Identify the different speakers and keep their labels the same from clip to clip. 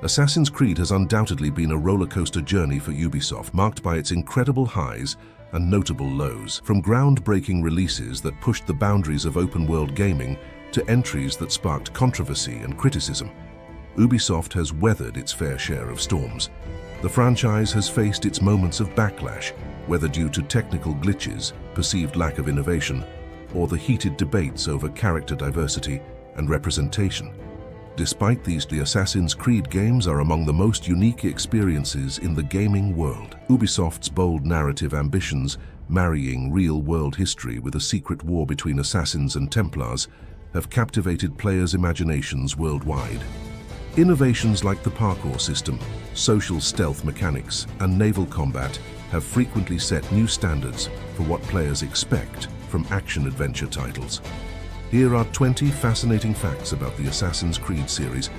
Speaker 1: Assassin's Creed has undoubtedly been a rollercoaster journey for Ubisoft, marked by its incredible highs and notable lows. From groundbreaking releases that pushed the boundaries of open-world gaming to entries that sparked controversy and criticism, Ubisoft has weathered its fair share of storms. The franchise has faced its moments of backlash, whether due to technical glitches, perceived lack of innovation, or the heated debates over character diversity and representation. Despite these, the Assassin's Creed games are among the most unique experiences in the gaming world. Ubisoft's bold narrative ambitions, marrying real-world history with a secret war between assassins and Templars, have captivated players' imaginations worldwide. Innovations like the parkour system, social stealth mechanics, and naval combat have frequently set new standards for what players expect from action-adventure titles. Here are 20 fascinating facts about the Assassin's Creed series.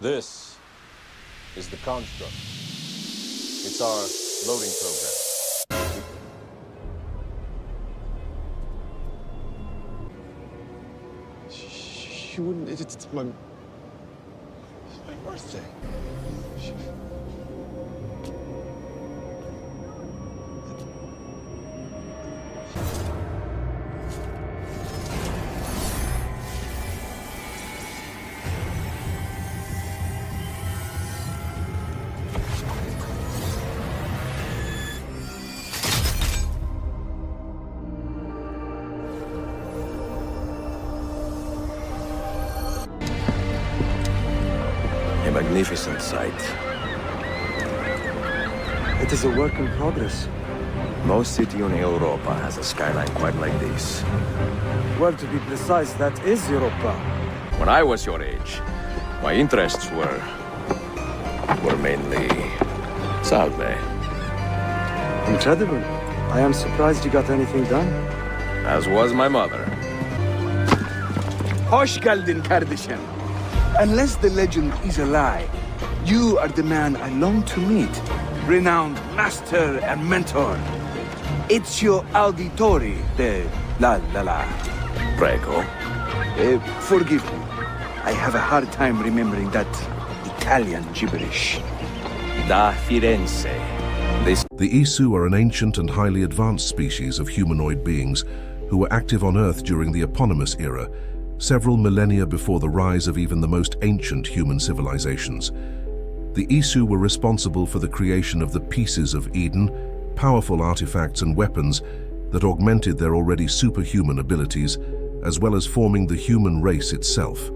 Speaker 2: This is the construct. It's our loading program.
Speaker 3: She wouldn't. It's my birthday.
Speaker 4: A magnificent sight. It is a work in progress. No city in Europa has a skyline quite like this.
Speaker 5: Well, to be precise, that is Europa.
Speaker 4: When I was your age, my interests were mainly Salve.
Speaker 5: Incredible. I am surprised you got anything done.
Speaker 4: As was my mother.
Speaker 6: Hoş geldin kardeşim. Unless the legend is a lie, you are the man I long to meet. Renowned master and mentor. Ezio Auditore de la.
Speaker 4: Prego.
Speaker 6: Forgive me. I have a hard time remembering that Italian gibberish.
Speaker 4: Da Firenze.
Speaker 1: The ISU are an ancient and highly advanced species of humanoid beings who were active on Earth during the eponymous era, several millennia before the rise of even the most ancient human civilizations. The ISU were responsible for the creation of the Pieces of Eden, powerful artifacts and weapons that augmented their already superhuman abilities, as well as forming the human race itself.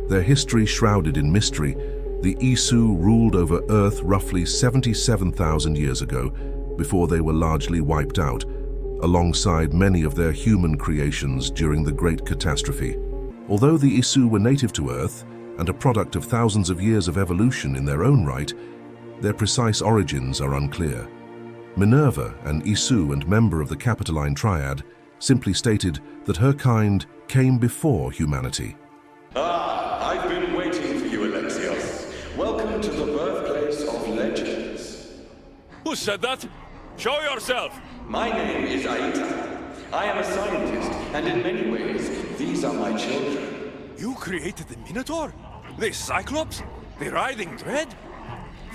Speaker 1: Their history shrouded in mystery, the ISU ruled over Earth roughly 77,000 years ago, before they were largely wiped out, alongside many of their human creations during the Great Catastrophe. Although the ISU were native to Earth and a product of thousands of years of evolution in their own right, their precise origins are unclear. Minerva, an ISU and member of the Capitoline Triad, simply stated that her kind came before humanity.
Speaker 7: I've been waiting for you, Alexios. Welcome to the birthplace of legends.
Speaker 8: Who said that? Show yourself!
Speaker 7: My name is Aita. I am a scientist, and in many ways, these are my children.
Speaker 8: You created the Minotaur? The Cyclops? The Writhing Dread?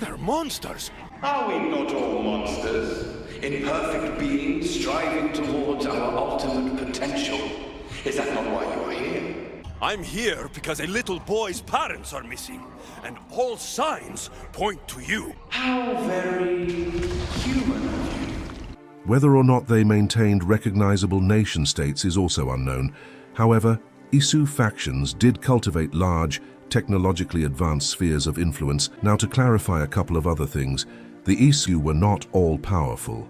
Speaker 8: They're monsters!
Speaker 7: Are we not all monsters? Imperfect beings striving towards our ultimate potential. Is that not why you are here?
Speaker 8: I'm here because a little boy's parents are missing, and all signs point to you.
Speaker 7: How very human of you.
Speaker 1: Whether or not they maintained recognizable nation-states is also unknown. However, ISU factions did cultivate large, technologically advanced spheres of influence. Now, to clarify a couple of other things, the ISU were not all-powerful.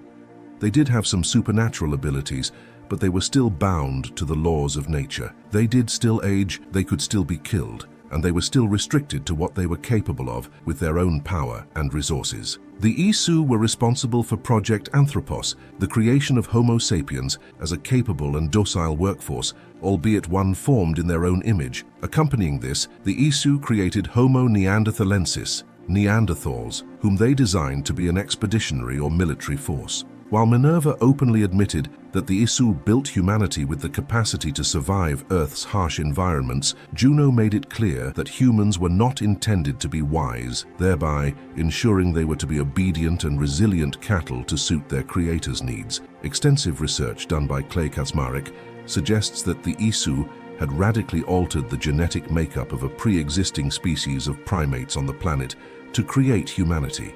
Speaker 1: They did have some supernatural abilities, but they were still bound to the laws of nature. They did still age, they could still be killed, and they were still restricted to what they were capable of with their own power and resources. The ISU were responsible for Project Anthropos, the creation of Homo sapiens as a capable and docile workforce, albeit one formed in their own image. Accompanying this, the ISU created Homo neanderthalensis, Neanderthals, whom they designed to be an expeditionary or military force. While Minerva openly admitted that the ISU built humanity with the capacity to survive Earth's harsh environments, Juno made it clear that humans were not intended to be wise, thereby ensuring they were to be obedient and resilient cattle to suit their creator's needs. Extensive research done by Clay Kaczmarek suggests that the ISU had radically altered the genetic makeup of a pre-existing species of primates on the planet to create humanity.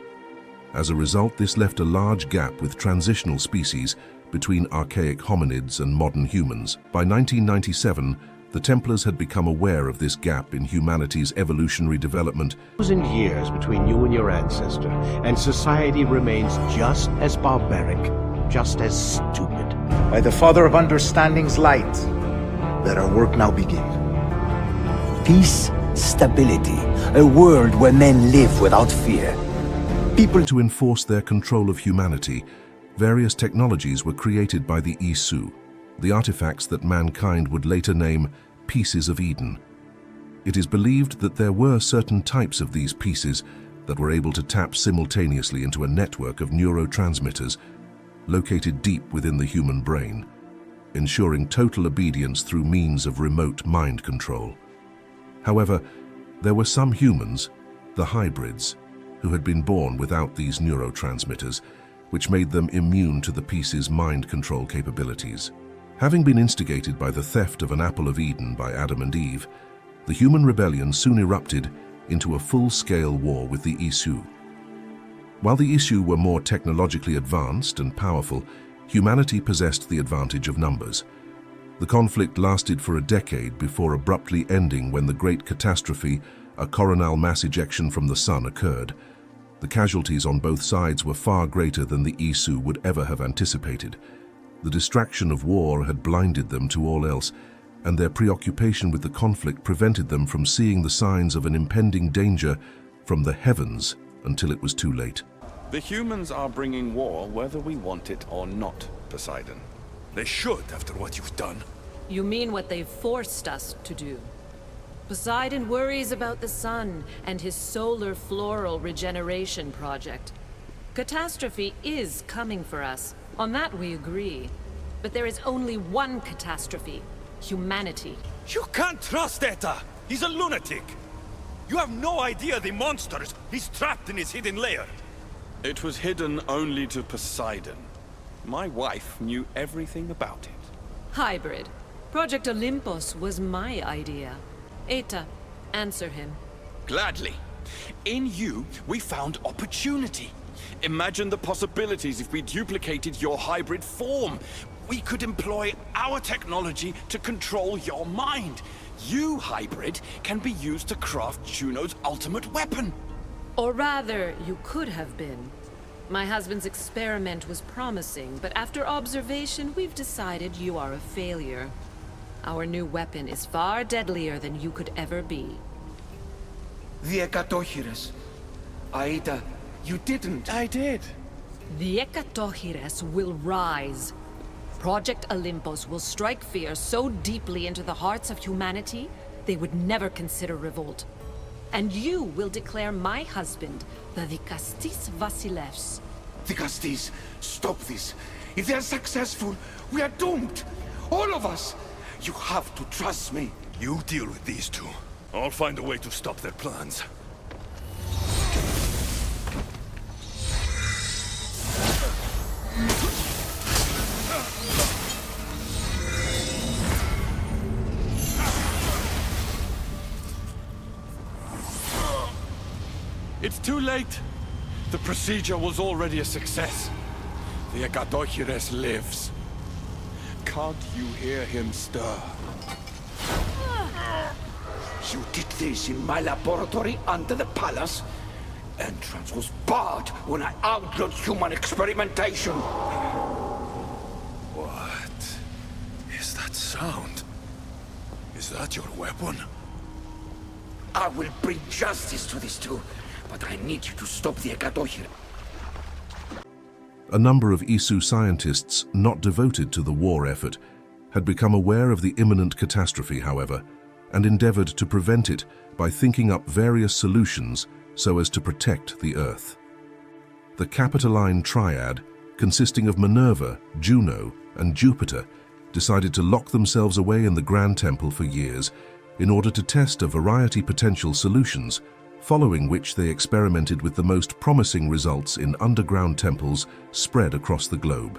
Speaker 1: As a result, this left a large gap with transitional species between archaic hominids and modern humans. By 1997, the Templars had become aware of this gap in humanity's evolutionary development.
Speaker 3: 1,000 years between you and your ancestor, and society remains just as barbaric, just as stupid.
Speaker 9: By the Father of Understanding's light, let our work now begin.
Speaker 10: Peace, stability, a world where men live without fear.
Speaker 1: To enforce their control of humanity, various technologies were created by the ISU, the artifacts that mankind would later name Pieces of Eden. It is believed that there were certain types of these pieces that were able to tap simultaneously into a network of neurotransmitters located deep within the human brain, ensuring total obedience through means of remote mind control. However, there were some humans, the hybrids, who had been born without these neurotransmitters, which made them immune to the piece's mind control capabilities. Having been instigated by the theft of an apple of Eden by Adam and Eve, the human rebellion soon erupted into a full-scale war with the ISU. While the ISU were more technologically advanced and powerful, humanity possessed the advantage of numbers. The conflict lasted for a decade before abruptly ending when the Great Catastrophe, a coronal mass ejection from the sun, occurred. The casualties on both sides were far greater than the ISU would ever have anticipated. The distraction of war had blinded them to all else, and their preoccupation with the conflict prevented them from seeing the signs of an impending danger from the heavens until it was too late.
Speaker 11: The humans are bringing war whether we want it or not, Poseidon.
Speaker 8: They should, after what you've done.
Speaker 12: You mean what they've forced us to do? Poseidon worries about the sun and his solar floral regeneration project. Catastrophe is coming for us. On that we agree. But there is only one catastrophe. Humanity.
Speaker 8: You can't trust Eta! He's a lunatic! You have no idea the monsters he's trapped in his hidden lair.
Speaker 11: It was hidden only to Poseidon. My wife knew everything about it.
Speaker 12: Hybrid. Project Olympus was my idea. Eta, answer him.
Speaker 11: Gladly. In you, we found opportunity. Imagine the possibilities if we duplicated your hybrid form. We could employ our technology to control your mind. You, hybrid, can be used to craft Juno's ultimate weapon.
Speaker 12: Or rather, you could have been. My husband's experiment was promising, but after observation, we've decided you are a failure. Our new weapon is far deadlier than you could ever be.
Speaker 6: The Ekatochires. Aida, you didn't.
Speaker 11: I did.
Speaker 12: The Ekatochires will rise. Project Olympus will strike fear so deeply into the hearts of humanity, they would never consider revolt. And you will declare my husband the Vikastis Vasilevs.
Speaker 6: Vikastis, stop this. If they're successful, we are doomed. All of us. You have to trust me.
Speaker 8: You deal with these two. I'll find a way to stop their plans.
Speaker 11: It's too late. The procedure was already a success. The Ekatochires lives. Can't you hear him stir?
Speaker 6: You did this in my laboratory under the palace. Entrance was barred when I outlawed human experimentation.
Speaker 8: sound. Is that your weapon?
Speaker 13: I will bring justice to these two, but I need you to stop the Ekadohir.
Speaker 1: A number of ISU scientists not devoted to the war effort had become aware of the imminent catastrophe, however, and endeavored to prevent it by thinking up various solutions so as to protect the Earth. The Capitoline Triad, consisting of Minerva, Juno, and Jupiter, decided to lock themselves away in the Grand Temple for years in order to test a variety of potential solutions, following which they experimented with the most promising results in underground temples spread across the globe.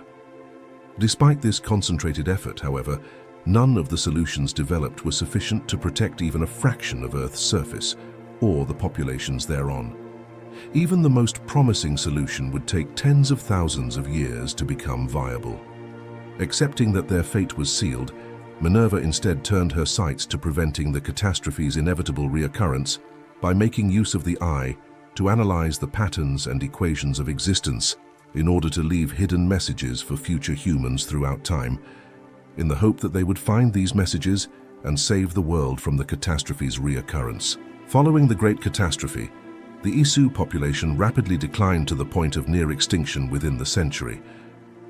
Speaker 1: Despite this concentrated effort, however, none of the solutions developed were sufficient to protect even a fraction of Earth's surface, or the populations thereon. Even the most promising solution would take tens of thousands of years to become viable. Accepting that their fate was sealed, Minerva instead turned her sights to preventing the catastrophe's inevitable reoccurrence by making use of the eye to analyze the patterns and equations of existence in order to leave hidden messages for future humans throughout time, in the hope that they would find these messages and save the world from the catastrophe's reoccurrence. Following the Great Catastrophe, the ISU population rapidly declined to the point of near extinction within the century.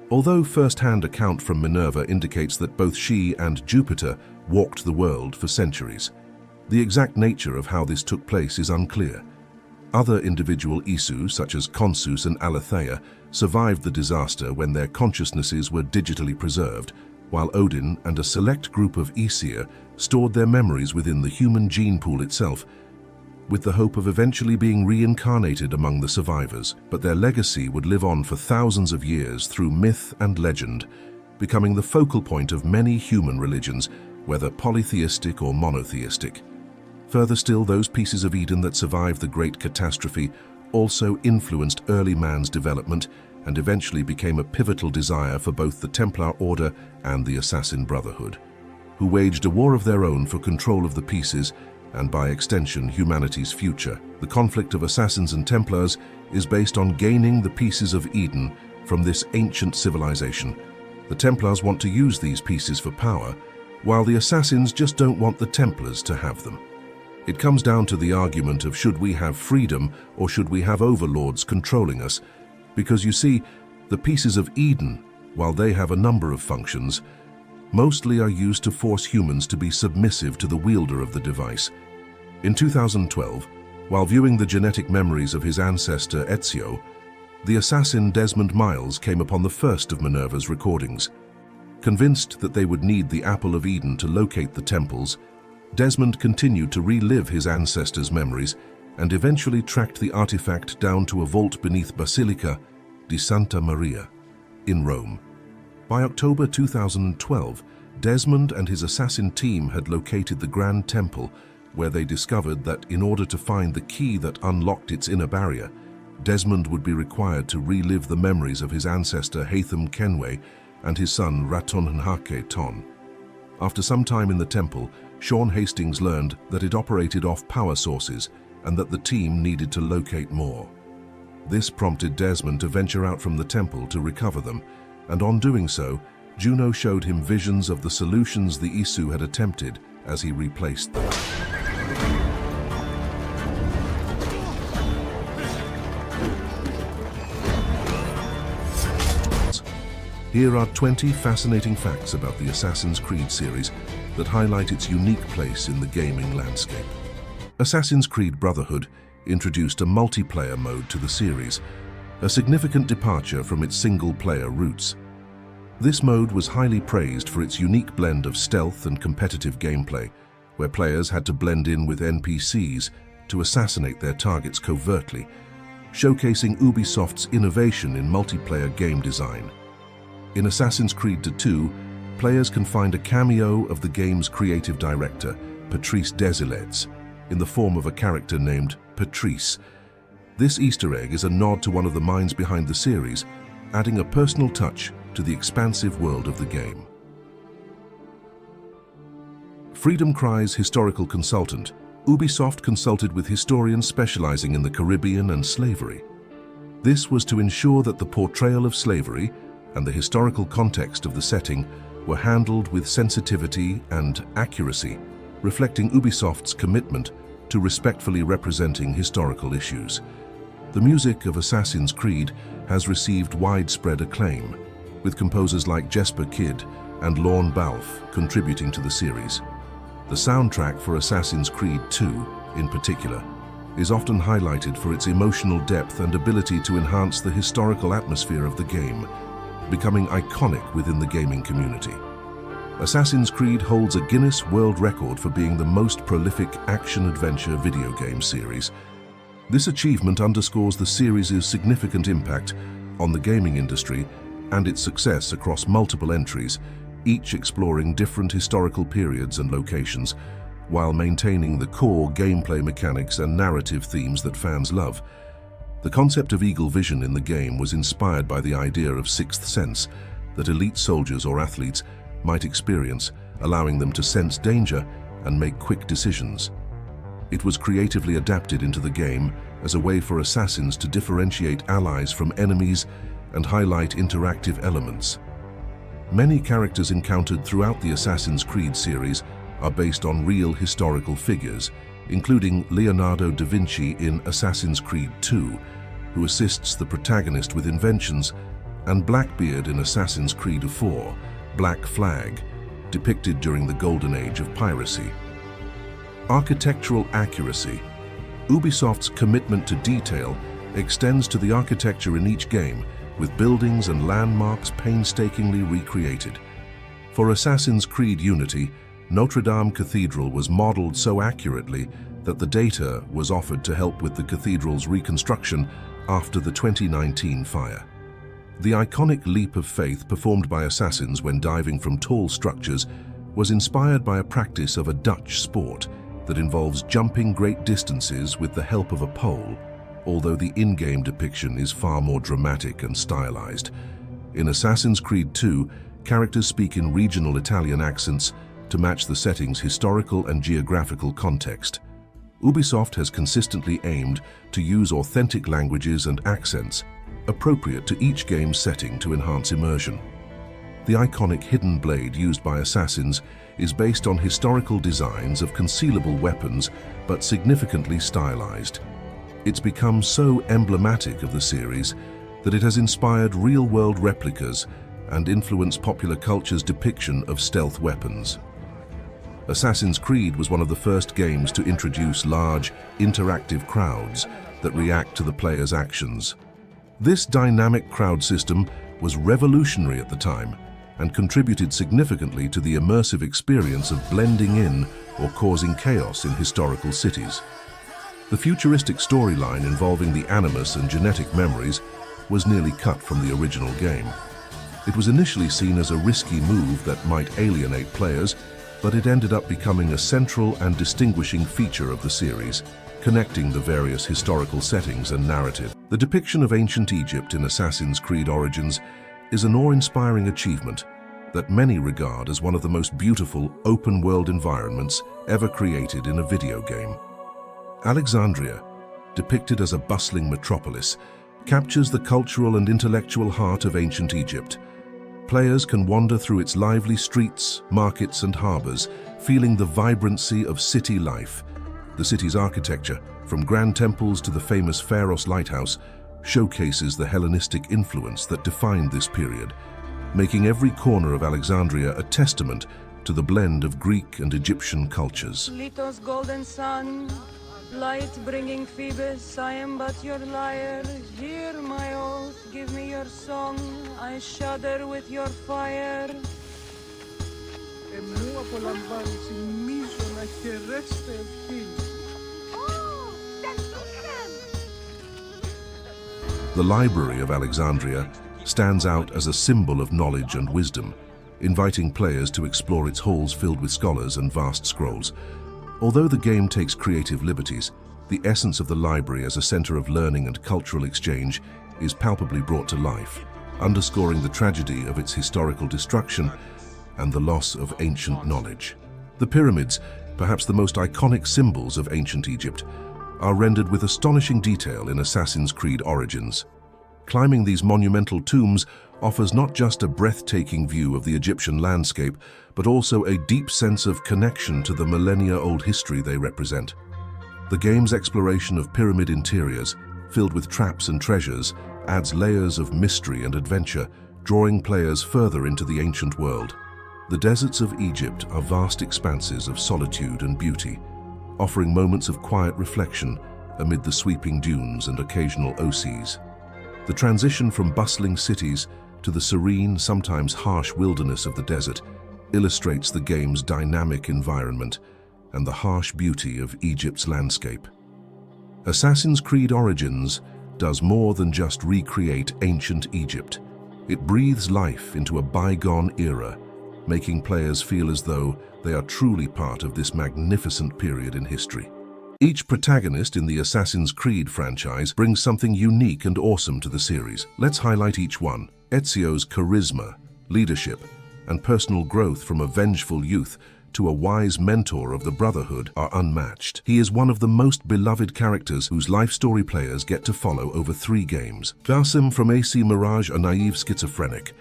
Speaker 1: Although first-hand account from Minerva indicates that both she and Jupiter walked the world for centuries, the exact nature of how this took place is unclear. Other individual ISU, such as Consus and Aletheia, survived the disaster when their consciousnesses were digitally preserved, while Odin and a select group of Aesir stored their memories within the human gene pool itself, with the hope of eventually being reincarnated among the survivors. But their legacy would live on for thousands of years through myth and legend, becoming the focal point of many human religions, whether polytheistic or monotheistic. Further still, those pieces of Eden that survived the Great Catastrophe also influenced early man's development and eventually became a pivotal desire for both the Templar Order and the Assassin Brotherhood, who waged a war of their own for control of the pieces and, by extension, humanity's future. The conflict of Assassins and Templars is based on gaining the pieces of Eden from this ancient civilization. The Templars want to use these pieces for power, while the Assassins just don't want the Templars to have them. It comes down to the argument of should we have freedom or should we have overlords controlling us? Because you see, the pieces of Eden, while they have a number of functions, mostly are used to force humans to be submissive to the wielder of the device. In 2012, while viewing the genetic memories of his ancestor Ezio, the assassin Desmond Miles came upon the first of Minerva's recordings. Convinced that they would need the Apple of Eden to locate the temples, Desmond continued to relive his ancestors' memories and eventually tracked the artifact down to a vault beneath Basilica di Santa Maria in Rome. By October 2012, Desmond and his assassin team had located the Grand Temple, where they discovered that in order to find the key that unlocked its inner barrier, Desmond would be required to relive the memories of his ancestor Hatham Kenway and his son Ratonhnhake Ton. After some time in the temple, Sean Hastings learned that it operated off power sources and that the team needed to locate more. This prompted Desmond to venture out from the temple to recover them, and on doing so, Juno showed him visions of the solutions the ISU had attempted as he replaced them. Here are 20 fascinating facts about the Assassin's Creed series that highlight its unique place in the gaming landscape. Assassin's Creed Brotherhood introduced a multiplayer mode to the series, a significant departure from its single-player roots. This mode was highly praised for its unique blend of stealth and competitive gameplay, where players had to blend in with NPCs to assassinate their targets covertly, showcasing Ubisoft's innovation in multiplayer game design. In Assassin's Creed 2, players can find a cameo of the game's creative director, Patrice Desilets, in the form of a character named Patrice. This Easter egg is a nod to one of the minds behind the series, adding a personal touch to the expansive world of the game. Freedom Cry's historical consultant, Ubisoft consulted with historians specializing in the Caribbean and slavery. This was to ensure that the portrayal of slavery and the historical context of the setting were handled with sensitivity and accuracy, reflecting Ubisoft's commitment to respectfully representing historical issues. The music of Assassin's Creed has received widespread acclaim, with composers like Jesper Kyd and Lorne Balfe contributing to the series. The soundtrack for Assassin's Creed 2, in particular, is often highlighted for its emotional depth and ability to enhance the historical atmosphere of the game, becoming iconic within the gaming community. Assassin's Creed holds a Guinness World Record for being the most prolific action-adventure video game series. This achievement underscores the series' significant impact on the gaming industry and its success across multiple entries, each exploring different historical periods and locations, while maintaining the core gameplay mechanics and narrative themes that fans love. The concept of eagle vision in the game was inspired by the idea of sixth sense that elite soldiers or athletes might experience, allowing them to sense danger and make quick decisions. It was creatively adapted into the game as a way for assassins to differentiate allies from enemies and highlight interactive elements. Many characters encountered throughout the Assassin's Creed series are based on real historical figures, including Leonardo da Vinci in Assassin's Creed 2, who assists the protagonist with inventions, and Blackbeard in Assassin's Creed 4, Black Flag, depicted during the golden age of piracy. Architectural accuracy. Ubisoft's commitment to detail extends to the architecture in each game, with buildings and landmarks painstakingly recreated. For Assassin's Creed Unity, Notre Dame Cathedral was modeled so accurately that the data was offered to help with the cathedral's reconstruction after the 2019 fire. The iconic leap of faith performed by assassins when diving from tall structures was inspired by a practice of a Dutch sport that involves jumping great distances with the help of a pole, although the in-game depiction is far more dramatic and stylized. In Assassin's Creed 2, characters speak in regional Italian accents to match the setting's historical and geographical context. Ubisoft has consistently aimed to use authentic languages and accents appropriate to each game's setting to enhance immersion. The iconic hidden blade used by assassins is based on historical designs of concealable weapons, but significantly stylized. It's become so emblematic of the series that it has inspired real-world replicas and influenced popular culture's depiction of stealth weapons. Assassin's Creed was one of the first games to introduce large, interactive crowds that react to the player's actions. This dynamic crowd system was revolutionary at the time and contributed significantly to the immersive experience of blending in or causing chaos in historical cities. The futuristic storyline involving the animus and genetic memories was nearly cut from the original game. It was initially seen as a risky move that might alienate players, but it ended up becoming a central and distinguishing feature of the series, connecting the various historical settings and narrative. The depiction of ancient Egypt in Assassin's Creed Origins is an awe-inspiring achievement that many regard as one of the most beautiful open-world environments ever created in a video game. Alexandria, depicted as a bustling metropolis, captures the cultural and intellectual heart of ancient Egypt. Players can wander through its lively streets, markets, and harbors, feeling the vibrancy of city life. The city's architecture, from grand temples to the famous Pharos lighthouse, showcases the Hellenistic influence that defined this period, making every corner of Alexandria a testament to the blend of Greek and Egyptian cultures.
Speaker 14: Leto's golden sun, light bringing Phoebus, I am but your lyre. Hear my oath, give me your song, I shudder with your fire.
Speaker 1: The Library of Alexandria stands out as a symbol of knowledge and wisdom, inviting players to explore its halls filled with scholars and vast scrolls. Although the game takes creative liberties, the essence of the library as a center of learning and cultural exchange is palpably brought to life, underscoring the tragedy of its historical destruction and the loss of ancient knowledge. The pyramids, perhaps the most iconic symbols of ancient Egypt, are rendered with astonishing detail in Assassin's Creed Origins. Climbing these monumental tombs offers not just a breathtaking view of the Egyptian landscape, but also a deep sense of connection to the millennia-old history they represent. The game's exploration of pyramid interiors, filled with traps and treasures, adds layers of mystery and adventure, drawing players further into the ancient world. The deserts of Egypt are vast expanses of solitude and beauty, offering moments of quiet reflection amid the sweeping dunes and occasional oases. The transition from bustling cities to the serene, sometimes harsh wilderness of the desert illustrates the game's dynamic environment and the harsh beauty of Egypt's landscape. Assassin's Creed Origins does more than just recreate ancient Egypt. It breathes life into a bygone era, making players feel as though they are truly part of this magnificent period in history. Each protagonist in the Assassin's Creed franchise brings something unique and awesome to the series. Let's highlight each one. Ezio's charisma, leadership, and personal growth from a vengeful youth to a wise mentor of the Brotherhood are unmatched. He is one of the most beloved characters whose life story players get to follow over 3 games. Valsim from AC Mirage, a naive schizophrenic.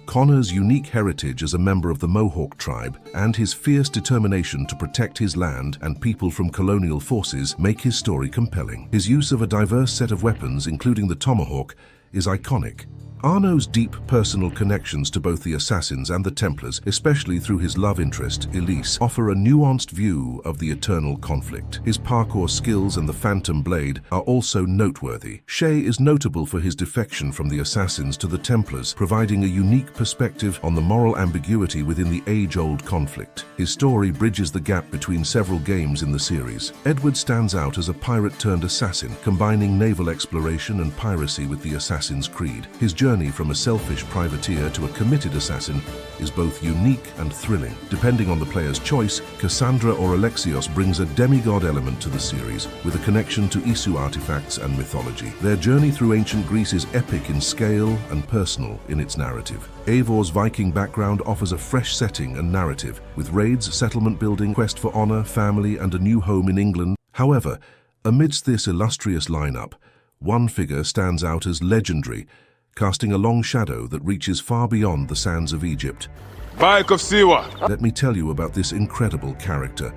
Speaker 1: Connor's unique heritage as a member of the Mohawk tribe and his fierce determination to protect his land and people from colonial forces make his story compelling. His use of a diverse set of weapons, including the tomahawk, is iconic. Arno's deep personal connections to both the Assassins and the Templars, especially through his love interest, Elise, offer a nuanced view of the eternal conflict. His parkour skills and the Phantom Blade are also noteworthy. Shay is notable for his defection from the Assassins to the Templars, providing a unique perspective on the moral ambiguity within the age-old conflict. His story bridges the gap between several games in the series. Edward stands out as a pirate-turned-assassin, combining naval exploration and piracy with the Assassin's Creed. His journey from a selfish privateer to a committed assassin is both unique and thrilling. Depending on the player's choice, Cassandra or Alexios brings a demigod element to the series, with a connection to ISU artifacts and mythology. Their journey through ancient Greece is epic in scale and personal in its narrative. Eivor's Viking background offers a fresh setting and narrative, with raids, settlement building, quest for honor, family, and a new home in England. However, amidst this illustrious lineup, one figure stands out as legendary, casting a long shadow that reaches far beyond the sands of Egypt.
Speaker 15: Bayek of Siwa!
Speaker 1: Let me tell you about this incredible character,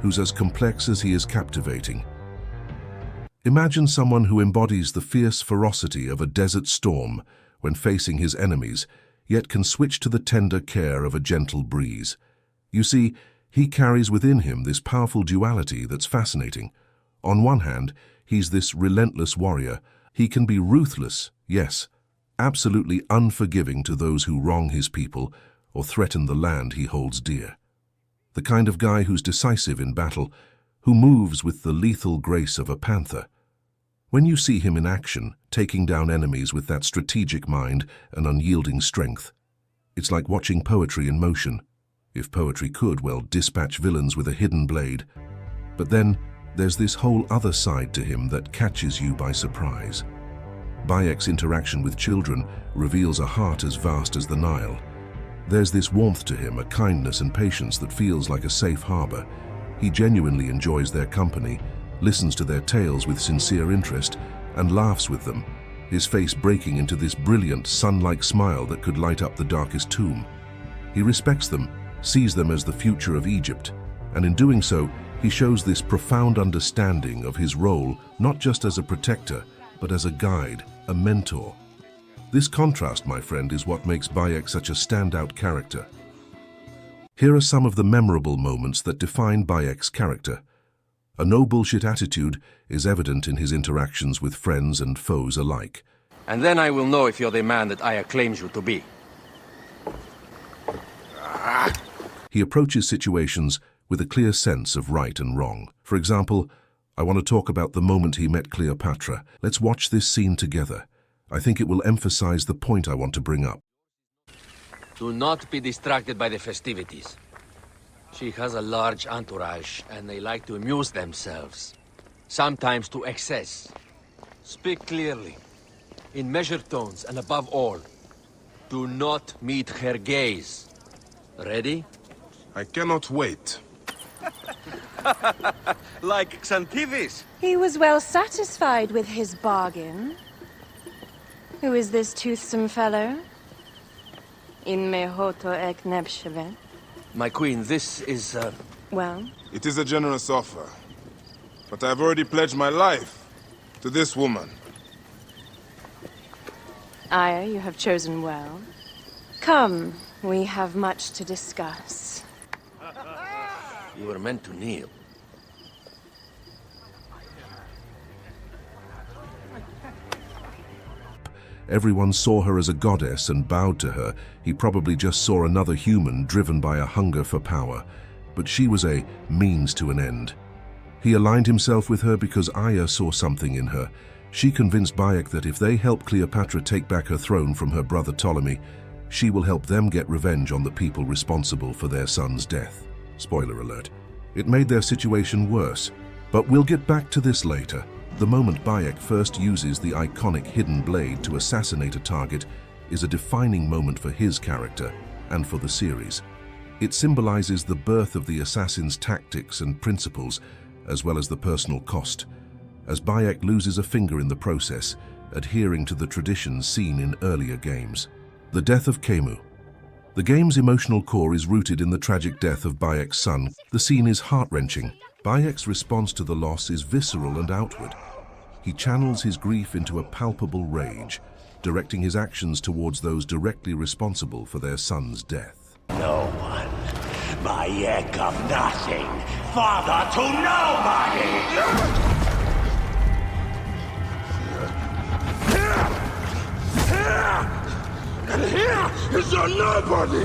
Speaker 1: who's as complex as he is captivating. Imagine someone who embodies the fierce ferocity of a desert storm when facing his enemies, yet can switch to the tender care of a gentle breeze. You see, he carries within him this powerful duality that's fascinating. On one hand, he's this relentless warrior. He can be ruthless, yes, absolutely unforgiving to those who wrong his people or threaten the land he holds dear. The kind of guy who's decisive in battle, who moves with the lethal grace of a panther. When you see him in action, taking down enemies with that strategic mind and unyielding strength, it's like watching poetry in motion. If poetry could, well, dispatch villains with a hidden blade. But then, there's this whole other side to him that catches you by surprise. Bayek's interaction with children reveals a heart as vast as the Nile. There's this warmth to him, a kindness and patience that feels like a safe harbor. He genuinely enjoys their company, listens to their tales with sincere interest, and laughs with them, his face breaking into this brilliant, sun-like smile that could light up the darkest tomb. He respects them, sees them as the future of Egypt, and in doing so, he shows this profound understanding of his role not just as a protector, but as a guide, a mentor. This contrast, my friend, is what makes Bayek such a standout character. Here are some of the memorable moments that define Bayek's character. A no-bullshit attitude is evident in his interactions with friends and foes alike.
Speaker 16: And then I will know if you're the man that Aya claims you to be.
Speaker 1: He approaches situations with a clear sense of right and wrong. For example, I want to talk about the moment he met Cleopatra. Let's watch this scene together. I think it will emphasize the point I want to bring up.
Speaker 16: Do not be distracted by the festivities. She has a large entourage, and they like to amuse themselves. Sometimes to excess. Speak clearly, in measured tones, and above all, do not meet her gaze. Ready?
Speaker 15: I cannot wait.
Speaker 16: Like Xantivis.
Speaker 17: He was well satisfied with his bargain. Who is this toothsome fellow?
Speaker 14: In mehoto ek nebsheve.
Speaker 16: My queen, this is,
Speaker 14: Well?
Speaker 15: It is a generous offer. But I've already pledged my life to this woman.
Speaker 14: Aya, you have chosen well. Come, we have much to discuss.
Speaker 16: You were meant to kneel.
Speaker 1: Everyone saw her as a goddess and bowed to her. He probably just saw another human driven by a hunger for power. But she was a means to an end. He aligned himself with her because Aya saw something in her. She convinced Bayek that if they help Cleopatra take back her throne from her brother Ptolemy, she will help them get revenge on the people responsible for their son's death. Spoiler alert. It made their situation worse, but we'll get back to this later. The moment Bayek first uses the iconic hidden blade to assassinate a target is a defining moment for his character and for the series. It symbolizes the birth of the assassin's tactics and principles, as well as the personal cost, as Bayek loses a finger in the process, adhering to the traditions seen in earlier games. The death of Khemu. The game's emotional core is rooted in the tragic death of Bayek's son. The scene is heart-wrenching. Bayek's response to the loss is visceral and outward. He channels his grief into a palpable rage, directing his actions towards those directly responsible for their son's death.
Speaker 10: No one. Bayek of nothing. Father to nobody!
Speaker 15: And here is your nobody!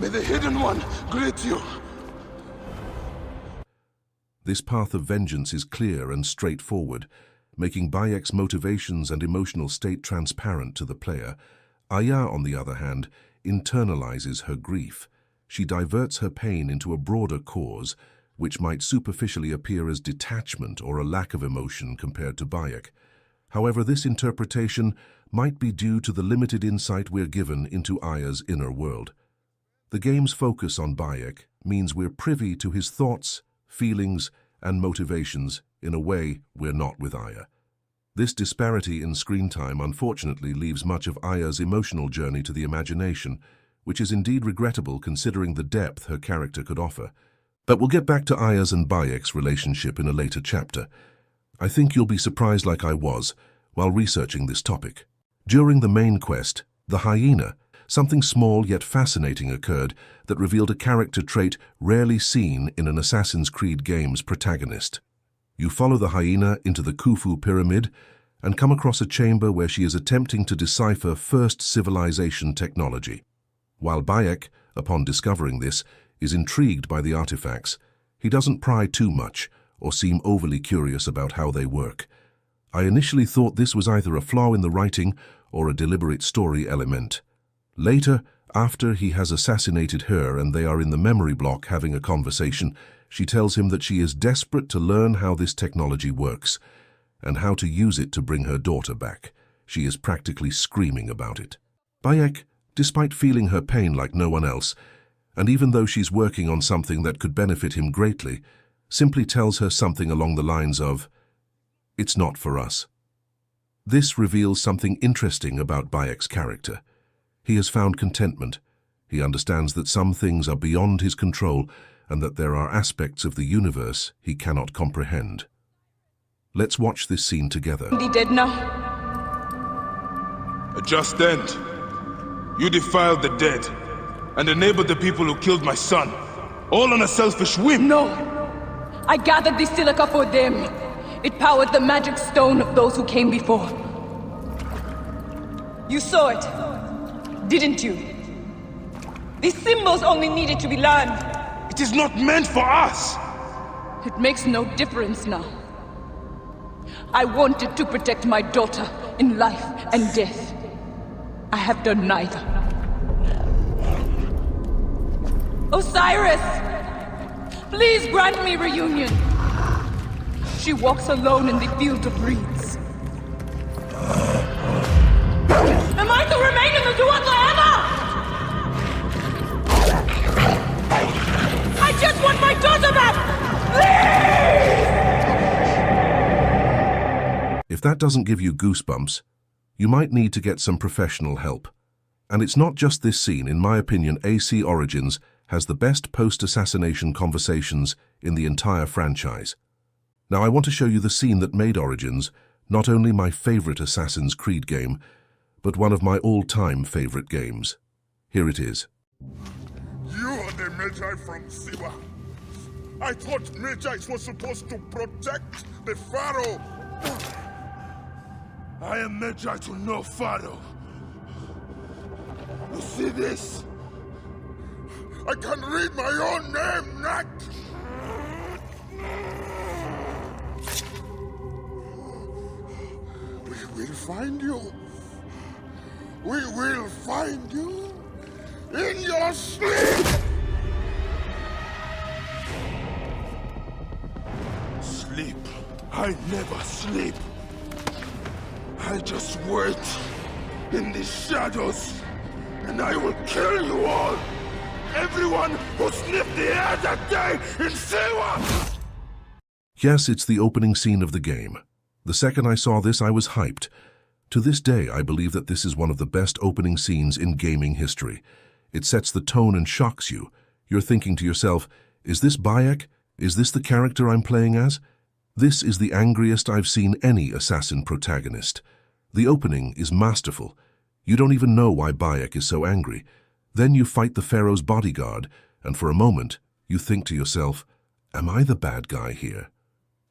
Speaker 15: May the Hidden One greet you.
Speaker 1: This path of vengeance is clear and straightforward, making Bayek's motivations and emotional state transparent to the player. Aya, on the other hand, internalizes her grief. She diverts her pain into a broader cause, which might superficially appear as detachment or a lack of emotion compared to Bayek. However, this interpretation might be due to the limited insight we're given into Aya's inner world. The game's focus on Bayek means we're privy to his thoughts, feelings, and motivations in a way we're not with Aya. This disparity in screen time unfortunately leaves much of Aya's emotional journey to the imagination, which is indeed regrettable considering the depth her character could offer. But we'll get back to Aya's and Bayek's relationship in a later chapter. I think you'll be surprised like I was while researching this topic. During the main quest, the hyena, something small yet fascinating occurred that revealed a character trait rarely seen in an Assassin's Creed game's protagonist. You follow the hyena into the Khufu pyramid and come across a chamber where she is attempting to decipher first civilization technology. While Bayek, upon discovering this, is intrigued by the artifacts, he doesn't pry too much or seem overly curious about how they work. I initially thought this was either a flaw in the writing or a deliberate story element. Later, after he has assassinated her and they are in the memory block having a conversation, she tells him that she is desperate to learn how this technology works and how to use it to bring her daughter back. She is practically screaming about it. Bayek, despite feeling her pain like no one else, and even though she's working on something that could benefit him greatly, simply tells her something along the lines of, "It's not for us." This reveals something interesting about Bayek's character. He has found contentment. He understands that some things are beyond his control and that there are aspects of the universe he cannot comprehend. Let's watch this scene together.
Speaker 14: He dead now?
Speaker 15: A just end. You defiled the dead and enabled the people who killed my son, all on a selfish whim.
Speaker 14: No! I gathered the silica for them. It powered the magic stone of those who came before. You saw it, didn't you? These symbols only needed to be learned.
Speaker 15: It is not meant for us!
Speaker 14: It makes no difference now. I wanted to protect my daughter in life and death. I have done neither. Osiris! Please grant me reunion. She walks alone in the field of reeds. Am I to remain in the Duat forever? I just want my daughter back! Please!
Speaker 1: If that doesn't give you goosebumps, you might need to get some professional help. And it's not just this scene. In my opinion, AC Origins has the best post-assassination conversations in the entire franchise. Now I want to show you the scene that made Origins not only my favorite Assassin's Creed game, but one of my all-time favorite games. Here it is.
Speaker 15: You are the Magi from Siwa. I thought Magi was supposed to protect the Pharaoh. I am Magi to no Pharaoh. You see this? I can read my own name, Nat! We will find you. We will find you in your sleep! Sleep? I never sleep. I just wait in the shadows, and I will kill you all! Everyone who sniffed the air that day in Siwa!
Speaker 1: Yes, it's the opening scene of the game. The second I saw this, I was hyped. To this day, I believe that this is one of the best opening scenes in gaming history. It sets the tone and shocks you. You're thinking to yourself, is this Bayek? Is this the character I'm playing as? This is the angriest I've seen any assassin protagonist. The opening is masterful. You don't even know why Bayek is so angry. Then you fight the Pharaoh's bodyguard, and for a moment, you think to yourself, am I the bad guy here?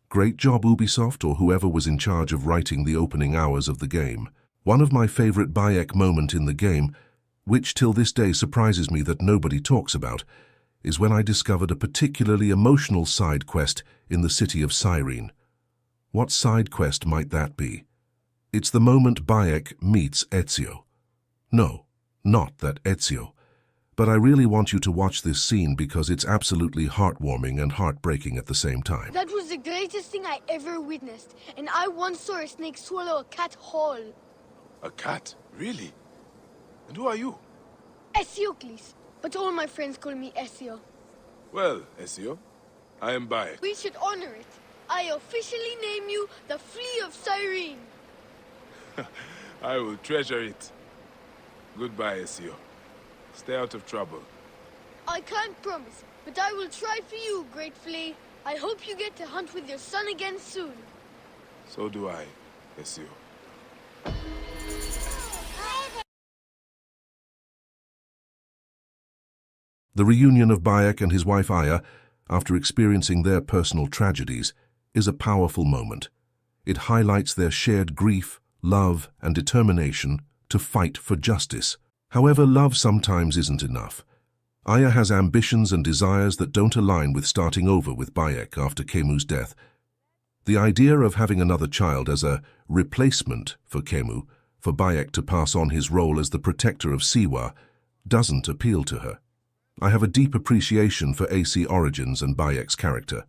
Speaker 1: Great job, Ubisoft, or whoever was in charge of writing the opening hours of the game. One of my favorite Bayek moment in the game, which till this day surprises me that nobody talks about, is when I discovered a particularly emotional side quest in the city of Cyrene. What side quest might that be? It's the moment Bayek meets Ezio. No, not that Ezio. But I really want you to watch this scene because it's absolutely heartwarming and heartbreaking at the same time.
Speaker 17: That was the greatest thing I ever witnessed, and I once saw a snake swallow a cat whole.
Speaker 15: A cat? Really? And who are you?
Speaker 17: Ezio, but all my friends call me Ezio.
Speaker 15: Well, Ezio, I am Bayek.
Speaker 17: We should honor it. I officially name you the Flea of Cyrene.
Speaker 15: I will treasure it. Goodbye, Ezio. Stay out of trouble.
Speaker 17: I can't promise, but I will try for you, Great Flea. I hope you get to hunt with your son again soon.
Speaker 15: So do I, Ezio.
Speaker 1: The reunion of Bayek and his wife Aya, after experiencing their personal tragedies, is a powerful moment. It highlights their shared grief, love, and determination to fight for justice. However, love sometimes isn't enough. Aya has ambitions and desires that don't align with starting over with Bayek after Kemu's death. The idea of having another child as a replacement for Kemu, for Bayek to pass on his role as the protector of Siwa, doesn't appeal to her. I have a deep appreciation for AC Origins and Bayek's character.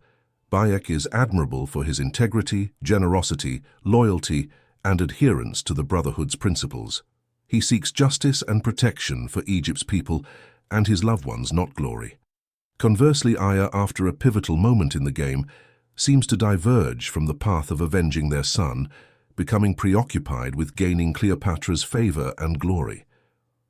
Speaker 1: Bayek is admirable for his integrity, generosity, loyalty, and adherence to the Brotherhood's principles. He seeks justice and protection for Egypt's people and his loved ones, not glory. Conversely, Aya, after a pivotal moment in the game, seems to diverge from the path of avenging their son, becoming preoccupied with gaining Cleopatra's favor and glory.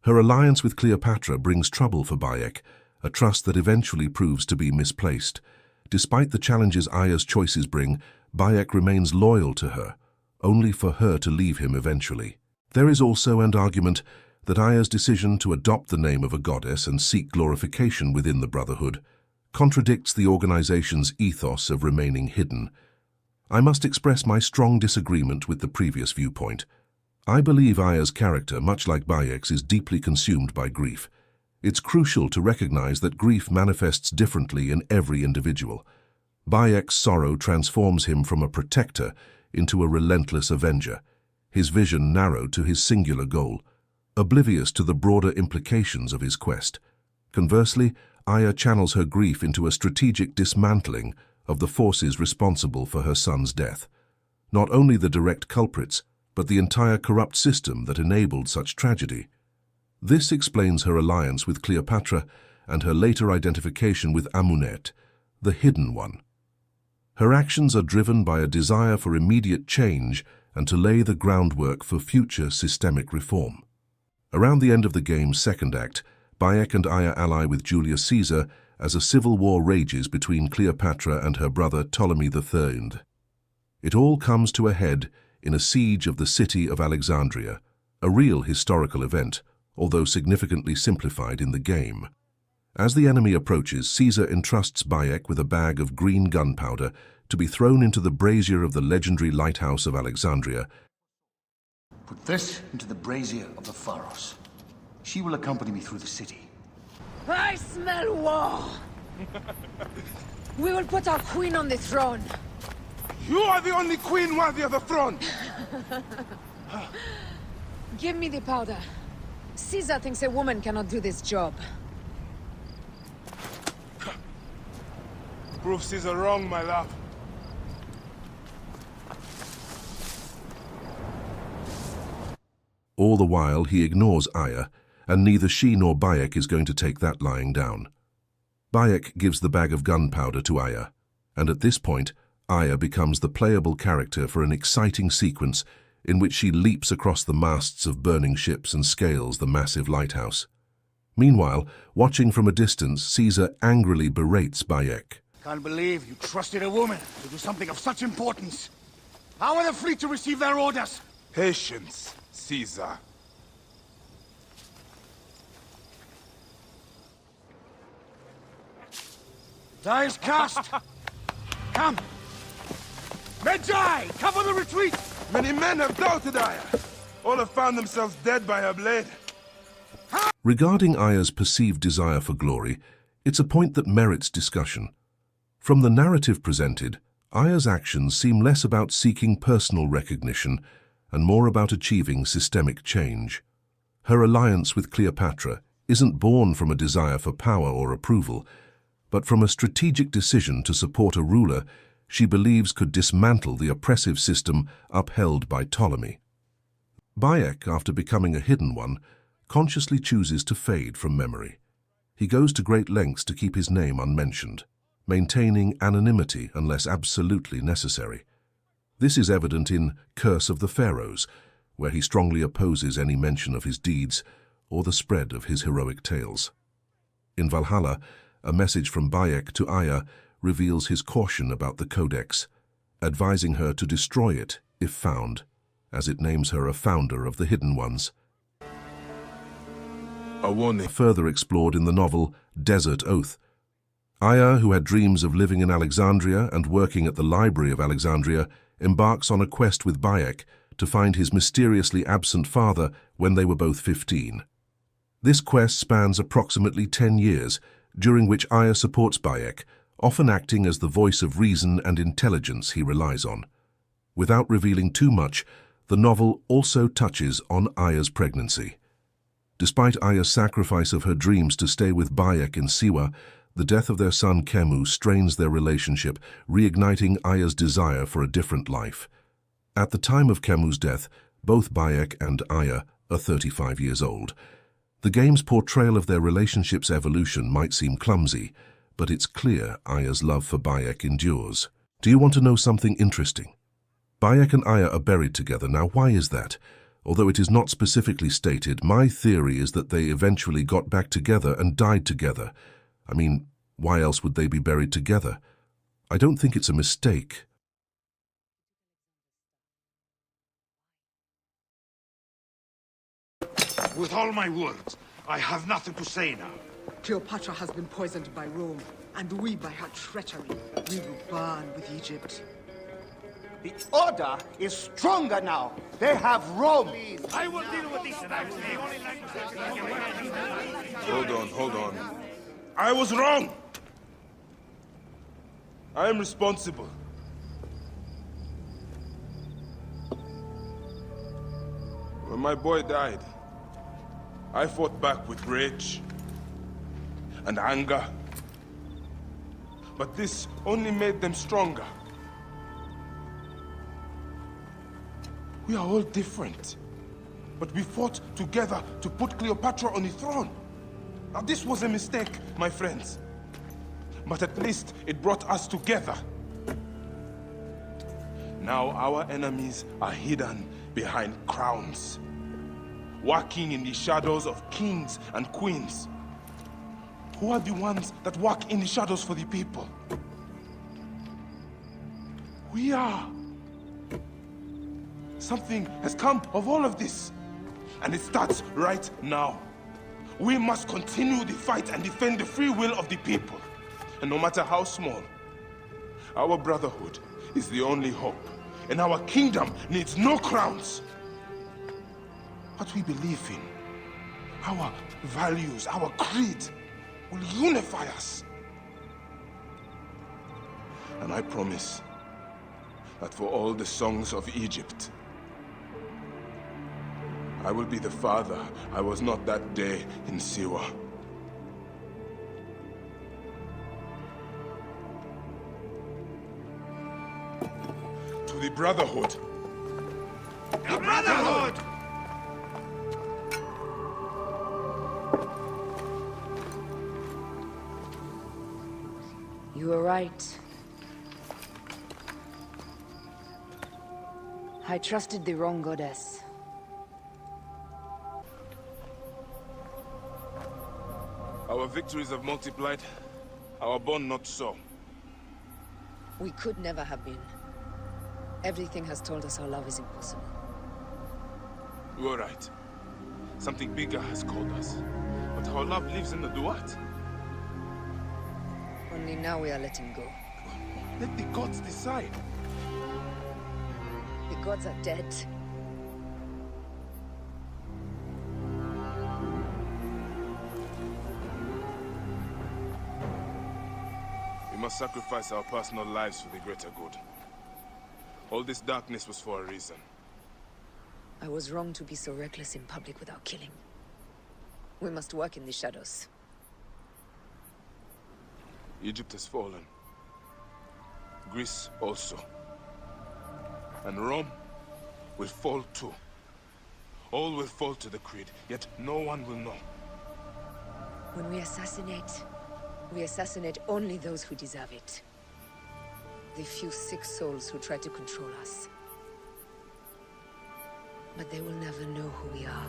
Speaker 1: Her alliance with Cleopatra brings trouble for Bayek, a trust that eventually proves to be misplaced. Despite the challenges Aya's choices bring, Bayek remains loyal to her, only for her to leave him eventually. There is also an argument that Aya's decision to adopt the name of a goddess and seek glorification within the Brotherhood contradicts the organization's ethos of remaining hidden. I must express my strong disagreement with the previous viewpoint. I believe Aya's character, much like Bayek's, is deeply consumed by grief. It's crucial to recognize that grief manifests differently in every individual. Bayek's sorrow transforms him from a protector into a relentless avenger, his vision narrowed to his singular goal, oblivious to the broader implications of his quest. Conversely, Aya channels her grief into a strategic dismantling of the forces responsible for her son's death. Not only the direct culprits, but the entire corrupt system that enabled such tragedy. This explains her alliance with Cleopatra and her later identification with Amunet, the Hidden One. Her actions are driven by a desire for immediate change and to lay the groundwork for future systemic reform. Around the end of the game's second act, Bayek and Aya ally with Julius Caesar as a civil war rages between Cleopatra and her brother Ptolemy III. It all comes to a head in a siege of the city of Alexandria, a real historical event, although significantly simplified in the game. As the enemy approaches, Caesar entrusts Bayek with a bag of green gunpowder to be thrown into the brazier of the legendary lighthouse of Alexandria.
Speaker 18: Put this into the brazier of the Pharos. She will accompany me through the city.
Speaker 19: I smell war! We will put our queen on the throne.
Speaker 15: You are the only queen worthy of the throne!
Speaker 19: Give me the powder. Caesar thinks a woman cannot do this job.
Speaker 15: Prove Caesar wrong, my love.
Speaker 1: All the while, he ignores Aya, and neither she nor Bayek is going to take that lying down. Bayek gives the bag of gunpowder to Aya, and at this point, Aya becomes the playable character for an exciting sequence in which she leaps across the masts of burning ships and scales the massive lighthouse. Meanwhile, watching from a distance, Caesar angrily berates Bayek.
Speaker 18: Can't believe you trusted a woman to do something of such importance. How are the fleet to receive their orders?
Speaker 15: Patience, Caesar.
Speaker 18: Die is cast! Come! Magi! Cover the retreat!
Speaker 15: Many men have doubted Aya. All have found themselves dead by her blade.
Speaker 1: Regarding Aya's perceived desire for glory, it's a point that merits discussion. From the narrative presented, Aya's actions seem less about seeking personal recognition and more about achieving systemic change. Her alliance with Cleopatra isn't born from a desire for power or approval, but from a strategic decision to support a ruler she believes could dismantle the oppressive system upheld by Ptolemy. Bayek, after becoming a hidden one, consciously chooses to fade from memory. He goes to great lengths to keep his name unmentioned, maintaining anonymity unless absolutely necessary. This is evident in Curse of the Pharaohs, where he strongly opposes any mention of his deeds or the spread of his heroic tales. In Valhalla, a message from Bayek to Aya reveals his caution about the Codex, advising her to destroy it if found, as it names her a founder of the Hidden Ones.
Speaker 15: A warning.
Speaker 1: Further explored in the novel Desert Oath. Aya, who had dreams of living in Alexandria and working at the Library of Alexandria, embarks on a quest with Bayek to find his mysteriously absent father when they were both 15. This quest spans approximately 10 years, during which Aya supports Bayek, often acting as the voice of reason and intelligence he relies on. Without revealing too much, the novel also touches on Aya's pregnancy. Despite Aya's sacrifice of her dreams to stay with Bayek in Siwa, the death of their son Khemu strains their relationship, reigniting Aya's desire for a different life. At the time of Khemu's death, both Bayek and Aya are 35 years old. The game's portrayal of their relationship's evolution might seem clumsy, but it's clear Aya's love for Bayek endures. Do you want to know something interesting? Bayek and Aya are buried together. Now, why is that? Although it is not specifically stated, my theory is that they eventually got back together and died together. I mean, why else would they be buried together? I don't think it's a mistake.
Speaker 18: With all my words, I have nothing to say now.
Speaker 20: Cleopatra has been poisoned by Rome, and we by her treachery. We will burn with Egypt.
Speaker 18: The Order is stronger now. They have Rome.
Speaker 15: I will deal with this. Hold on. I was wrong. I am responsible. When my boy died, I fought back with rage and anger. But this only made them stronger. We are all different, but we fought together to put Cleopatra on the throne. Now this was a mistake, my friends, but at least it brought us together. Now our enemies are hidden behind crowns, walking in the shadows of kings and queens. Who are the ones that walk in the shadows for the people? We are. Something has come of all of this, and it starts right now. We must continue the fight and defend the free will of the people. And no matter how small, our brotherhood is the only hope, and our kingdom needs no crowns. What we believe in, our values, our creed, will unify us. And I promise that for all the songs of Egypt, I will be the father I was not that day in Siwa. To the Brotherhood.
Speaker 18: The Brotherhood!
Speaker 19: You were right. I trusted the wrong goddess.
Speaker 15: Our victories have multiplied, our bond not so.
Speaker 19: We could never have been. Everything has told us our love is impossible.
Speaker 15: You are right. Something bigger has called us. But our love lives in the duat.
Speaker 19: Only now we are letting go.
Speaker 15: Let the gods decide.
Speaker 19: The gods are dead.
Speaker 15: We must sacrifice our personal lives for the greater good. All this darkness was for a reason.
Speaker 19: I was wrong to be so reckless in public without killing. We must work in the shadows.
Speaker 15: Egypt has fallen. Greece also. And Rome will fall too. All will fall to the creed, yet no one will know.
Speaker 19: When we assassinate only those who deserve it. The few sick souls who try to control us. But they will never know who we are.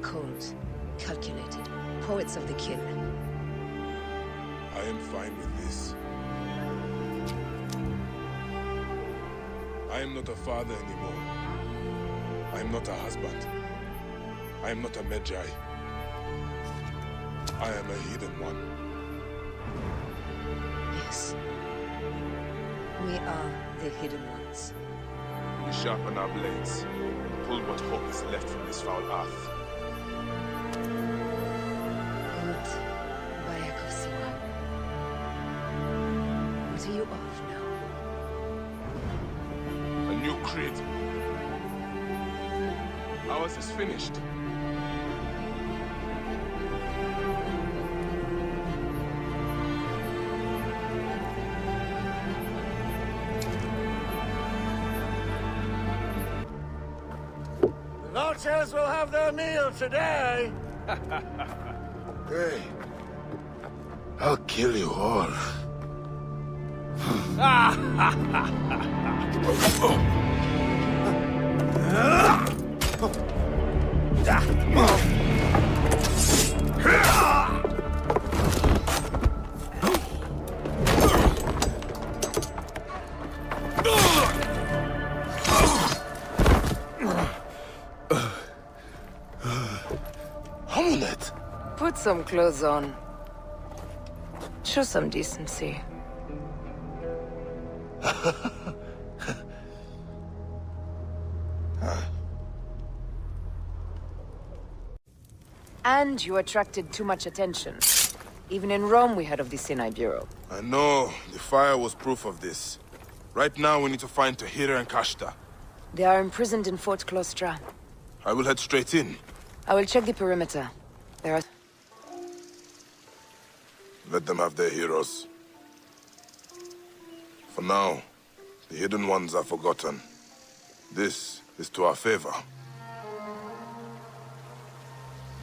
Speaker 19: Cold, calculated, poets of the kill.
Speaker 15: I am fine with this. I am not a father anymore. I am not a husband. I am not a Magi. I am a hidden one.
Speaker 19: Yes. We are the hidden ones.
Speaker 15: We sharpen our blades, pull what hope is left from this foul earth.
Speaker 19: Old Bayek of Siwa. What are you of now?
Speaker 15: A new creed. Ours is finished.
Speaker 18: The Lords will have their meal today.
Speaker 15: Hey, I'll kill you all.
Speaker 19: Put some clothes on. Show some decency. And you attracted too much attention. Even in Rome we heard of the Sinai Bureau.
Speaker 15: I know. The fire was proof of this. Right now we need to find Tahira and Kashta.
Speaker 19: They are imprisoned in Fort Klostra.
Speaker 15: I will head straight in.
Speaker 19: I will check the perimeter. There are...
Speaker 15: Let them have their heroes. For now, the hidden ones are forgotten. This is to our favor.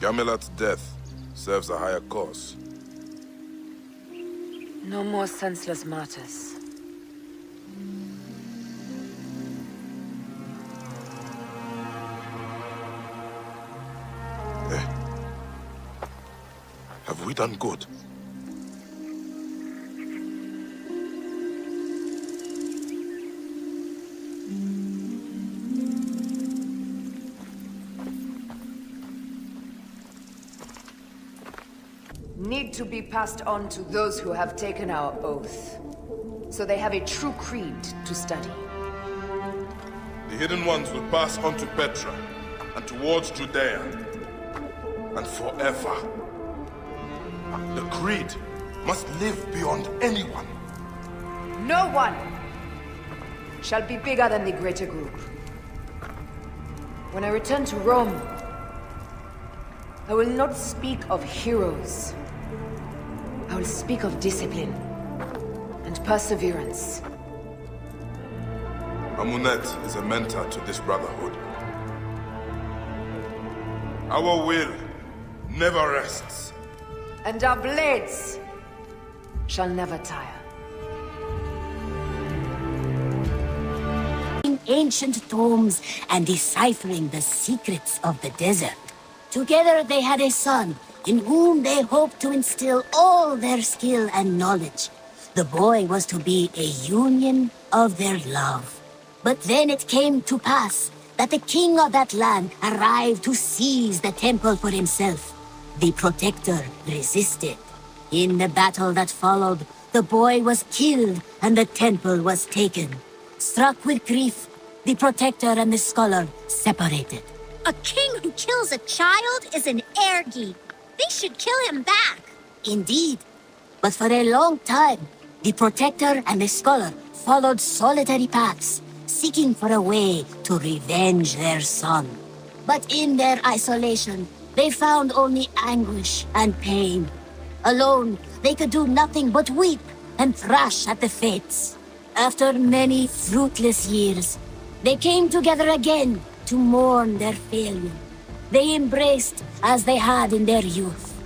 Speaker 15: Gamilat's death serves a higher cause.
Speaker 19: No more senseless martyrs.
Speaker 15: Have we done good?
Speaker 19: Need to be passed on to those who have taken our oath, so they have a true creed to study.
Speaker 15: The Hidden Ones will pass on to Petra, and towards Judea, and forever. The creed must live beyond anyone.
Speaker 19: No one shall be bigger than the greater group. When I return to Rome, I will not speak of heroes. I will speak of discipline and perseverance.
Speaker 15: Amunet is a mentor to this brotherhood. Our will never rests.
Speaker 19: And our blades shall never tire.
Speaker 21: In ancient tomes and deciphering the secrets of the desert. Together they had a son, in whom they hoped to instill all their skill and knowledge. The boy was to be a union of their love. But then it came to pass that the king of that land arrived to seize the temple for himself. The protector resisted. In the battle that followed, the boy was killed and the temple was taken. Struck with grief, the protector and the scholar separated.
Speaker 22: A king who kills a child is an ergi. They should kill him back.
Speaker 21: Indeed. But for a long time, the protector and the scholar followed solitary paths, seeking for a way to revenge their son. But in their isolation, they found only anguish and pain. Alone, they could do nothing but weep and thrash at the fates. After many fruitless years, they came together again to mourn their failure. They embraced as they had in their youth.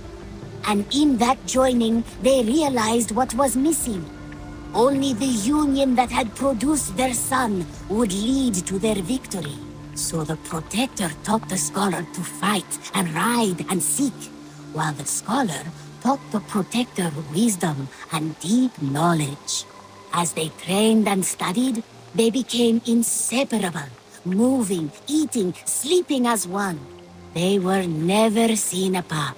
Speaker 21: And in that joining, they realized what was missing. Only the union that had produced their son would lead to their victory. So the protector taught the scholar to fight and ride and seek, while the scholar taught the protector wisdom and deep knowledge. As they trained and studied, they became inseparable, moving, eating, sleeping as one. They were never seen apart,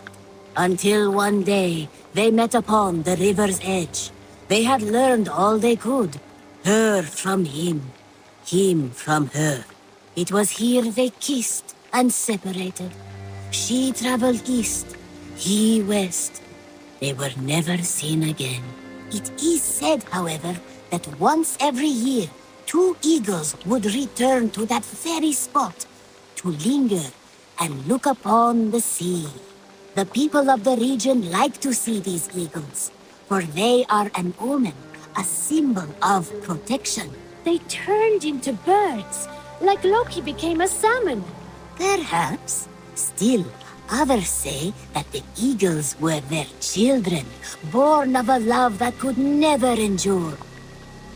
Speaker 21: until one day they met upon the river's edge. They had learned all they could, her from him from her. It was here they kissed and separated. She traveled east, he west. They were never seen again. It is said, however, that once every year, 2 eagles would return to that very spot to linger and look upon the sea. The people of the region like to see these eagles, for they are an omen, a symbol of protection.
Speaker 22: They turned into birds, like Loki became a salmon.
Speaker 21: Perhaps. Still, others say that the eagles were their children, born of a love that could never endure.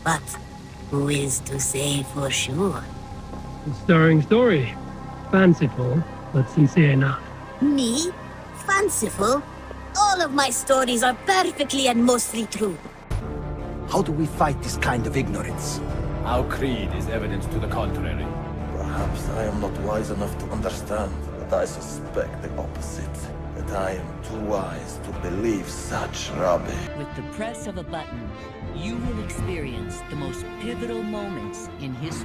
Speaker 21: But who is to say for sure?
Speaker 23: A stirring story. Fanciful, but sincere enough.
Speaker 21: Me? Fanciful? All of my stories are perfectly and mostly true.
Speaker 10: How do we fight this kind of ignorance?
Speaker 24: Our creed is evidence to the contrary.
Speaker 4: Perhaps I am not wise enough to understand, but I suspect the opposite. That I am too wise to believe such rubbish.
Speaker 25: With the press of a button, you will experience the most pivotal moments in history.